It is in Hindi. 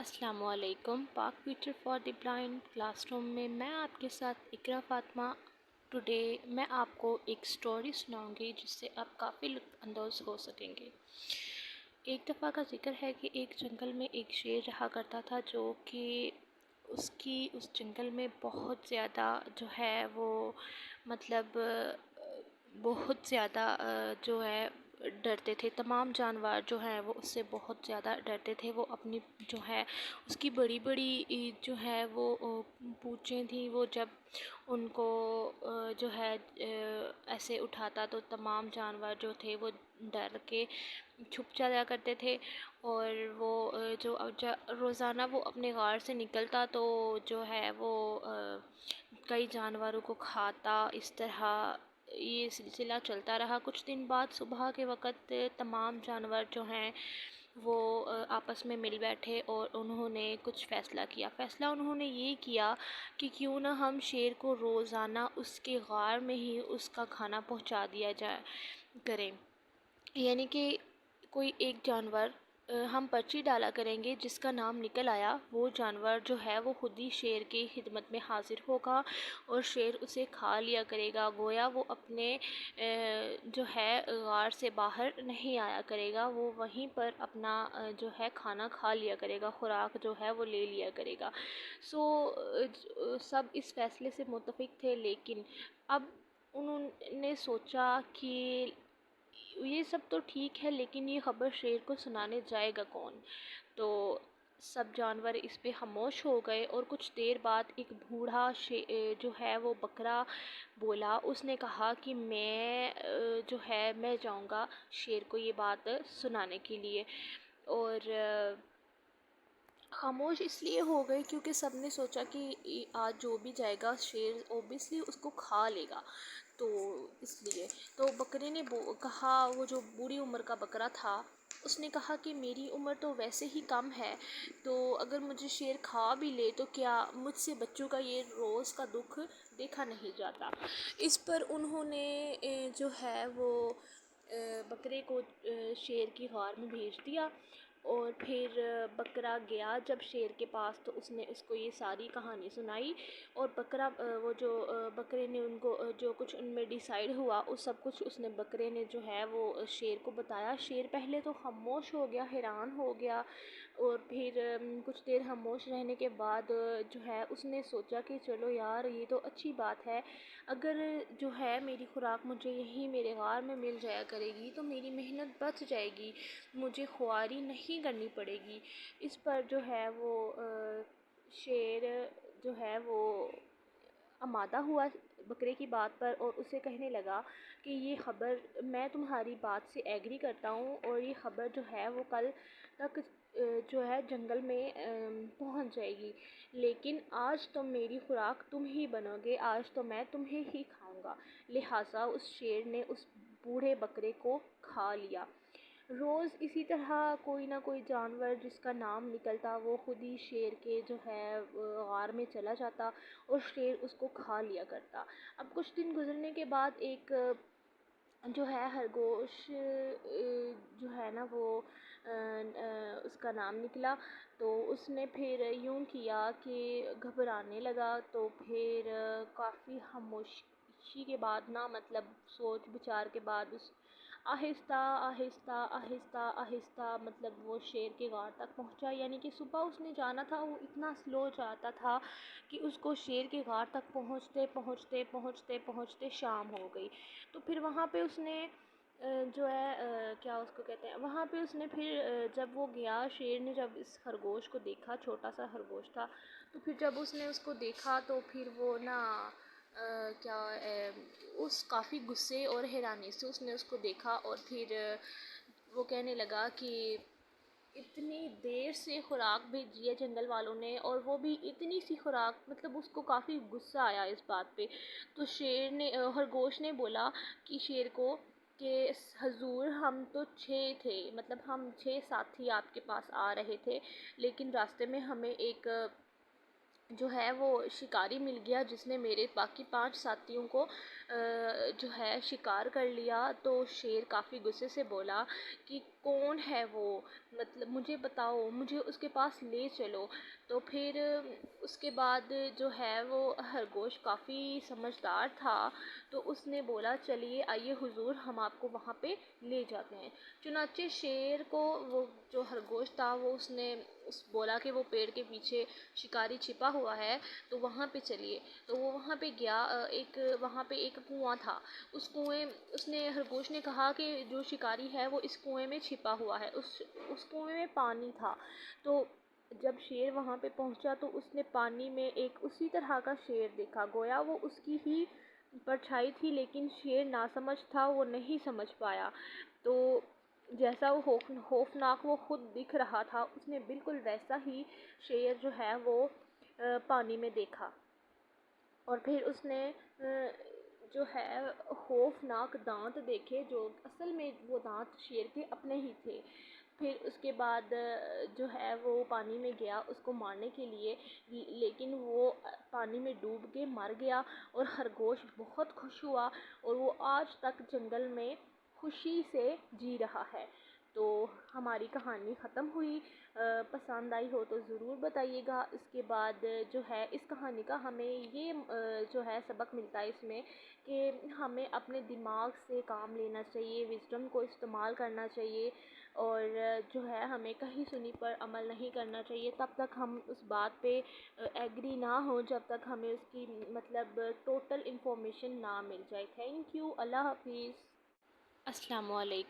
अस्सलामुअलैकुम। पाक future for the blind classroom में मैं आपके साथ इकरा फातिमा। टुडे मैं आपको एक स्टोरी सुनाऊंगी जिससे आप काफ़ी लुत्फ़अंदोज़ हो सकेंगे। एक दफ़ा का ज़िक्र है कि एक जंगल में एक शेर रहा करता था जो कि उसकी उस जंगल में बहुत ज़्यादा जो है वो मतलब बहुत ज़्यादा जो है डरते थे। तमाम जानवर जो हैं वो उससे बहुत ज़्यादा डरते थे। वो अपनी जो है उसकी बड़ी बड़ी जो है वो पूँछें थी, वो जब उनको जो है ऐसे उठाता तो तमाम जानवर जो थे वो डर के छुप जाया करते थे। और वो रोज़ाना वो अपने गार से निकलता तो जो है वो कई जानवरों को खाता। इस तरह ये सिलसिला चलता रहा। कुछ दिन बाद सुबह के वक़्त तमाम जानवर जो हैं वो आपस में मिल बैठे और उन्होंने कुछ फ़ैसला किया। फ़ैसला उन्होंने ये किया कि क्यों ना हम शेर को रोज़ाना उसके गार में ही उसका खाना पहुंचा दिया जाए करें। यानी कि कोई एक जानवर हम पर्ची डाला करेंगे, जिसका नाम निकल आया वो जानवर जो है वो खुद ही शेर की खिदमत में हाज़िर होगा और शेर उसे खा लिया करेगा। गोया वो अपने जो है गार से बाहर नहीं आया करेगा, वो वहीं पर अपना जो है खाना खा लिया करेगा, खुराक जो है वो ले लिया करेगा। सब इस फ़ैसले से मुत्तफ़िक थे, लेकिन अब उन्होंने सोचा कि ये सब तो ठीक है, लेकिन ये ख़बर शेर को सुनाने जाएगा कौन? तो सब जानवर इस पे खामोश हो गए और कुछ देर बाद एक बूढ़ा जो है वो बकरा बोला। उसने कहा कि जो है मैं जाऊंगा शेर को ये बात सुनाने के लिए। और खामोश इसलिए हो गए क्योंकि सब ने सोचा कि आज जो भी जाएगा शेर ओबियसली उसको खा लेगा। तो इसलिए तो बकरे ने कहा, वो जो बूढ़ी उम्र का बकरा था उसने कहा कि मेरी उम्र तो वैसे ही कम है, तो अगर मुझे शेर खा भी ले तो क्या मुझसे बच्चों का ये रोज़ का दुख देखा नहीं जाता। इस पर उन्होंने जो है वो बकरे को शेर की गार में भेज दिया। और फिर बकरा गया जब शेर के पास, तो उसने उसको ये सारी कहानी सुनाई। और बकरे ने उनको जो कुछ उनमें डिसाइड हुआ उस सब कुछ उसने बकरे ने जो है वो शेर को बताया। शेर पहले तो खामोश हो गया, हैरान हो गया। और फिर कुछ देर खामोश रहने के बाद जो है उसने सोचा कि चलो यार ये तो अच्छी बात है, अगर जो है मेरी खुराक मुझे यहीं मेरे गार में मिल जाया करेगी तो मेरी मेहनत बच जाएगी, मुझे ख्वारी नहीं करनी पड़ेगी। इस पर जो है वो शेर जो है वो आमादा हुआ बकरे की बात पर और उसे कहने लगा कि ये ख़बर, मैं तुम्हारी बात से एग्री करता हूँ और ये ख़बर जो है वो कल तक जो है जंगल में पहुँच जाएगी, लेकिन आज तो मेरी खुराक तुम ही बनोगे, आज तो मैं तुम्हें ही खाऊंगा। लिहाजा उस शेर ने उस बूढ़े बकरे को खा लिया। रोज़ इसी तरह कोई ना कोई जानवर जिसका नाम निकलता वो खुद ही शेर के जो है गार में चला जाता और शेर उसको खा लिया करता। अब कुछ दिन गुजरने के बाद एक जो है खरगोश जो है ना वो उसका नाम निकला। तो उसने फिर यूँ किया कि घबराने लगा। तो फिर काफ़ी खामोशी के बाद ना, मतलब सोच विचार के बाद, उस आहिस्ता आहिस्ता आहिस्ता आहिस्ता मतलब वो शेर के गार तक पहुंचा। यानी कि सुबह उसने जाना था, वो इतना स्लो जाता था कि उसको शेर के गार तक पहुंचते पहुंचते पहुंचते पहुंचते शाम हो गई। तो फिर वहाँ पे उसने जो है क्या उसको कहते हैं, वहाँ पे उसने फिर जब वो गया, शेर ने जब इस खरगोश को देखा, छोटा सा खरगोश था, तो फिर जब उसने उसको देखा तो फिर वो ना उस काफ़ी गुस्से और हैरानी से उसने उसको देखा। और फिर वो कहने लगा कि इतनी देर से खुराक भेजी है जंगल वालों ने और वो भी इतनी सी खुराक, मतलब उसको काफ़ी गुस्सा आया इस बात पे। तो खरगोश ने बोला कि शेर को कि हजूर हम तो 6 थे, मतलब हम 6 साथी आपके पास आ रहे थे, लेकिन रास्ते में हमें एक जो है वो शिकारी मिल गया जिसने मेरे बाकी 5 साथियों को जो है शिकार कर लिया। तो शेर काफ़ी गुस्से से बोला कि कौन है वो, मतलब मुझे बताओ, मुझे उसके पास ले चलो। तो फिर उसके बाद जो है वो खरगोश काफ़ी समझदार था, तो उसने बोला चलिए आइए हुजूर, हम आपको वहाँ पे ले जाते हैं। चुनाचे शेर को वो जो खरगोश था वो उसने उस बोला कि वो पेड़ के पीछे शिकारी छिपा हुआ है, तो वहाँ पे चलिए। तो वो वहाँ पे गया। एक वहाँ पे एक कुआं था। उस कुएं उसने खरगोश ने कहा कि जो शिकारी है वो इस कुएं में छिपा हुआ है। उस कुएं में पानी था। तो जब शेर वहाँ पे पहुँचा तो उसने पानी में एक उसी तरह का शेर देखा। गोया वो उसकी ही परछाई थी, लेकिन शेर नासमझ था, वो नहीं समझ पाया। तो जैसा वो खौफनाक वो खुद दिख रहा था, उसने बिल्कुल वैसा ही शेर जो है वो पानी में देखा। और फिर उसने जो है खौफनाक दांत देखे, जो असल में वो दांत शेर के अपने ही थे। फिर उसके बाद जो है वो पानी में गया उसको मारने के लिए, लेकिन वो पानी में डूब के मर गया। और खरगोश बहुत खुश हुआ और वो आज तक जंगल में खुशी से जी रहा है। तो हमारी कहानी ख़त्म हुई। पसंद आई हो तो ज़रूर बताइएगा। इसके बाद जो है इस कहानी का हमें ये जो है सबक मिलता है इसमें कि हमें अपने दिमाग से काम लेना चाहिए, विज़डम को इस्तेमाल करना चाहिए, और जो है हमें कहीं सुनी पर अमल नहीं करना चाहिए तब तक हम उस बात पे एग्री ना हो, जब तक हमें उसकी मतलब टोटल इन्फॉर्मेशन ना मिल जाए। Thank you. अल्लाह हाफिज़। अस्सलाम वालेकुम।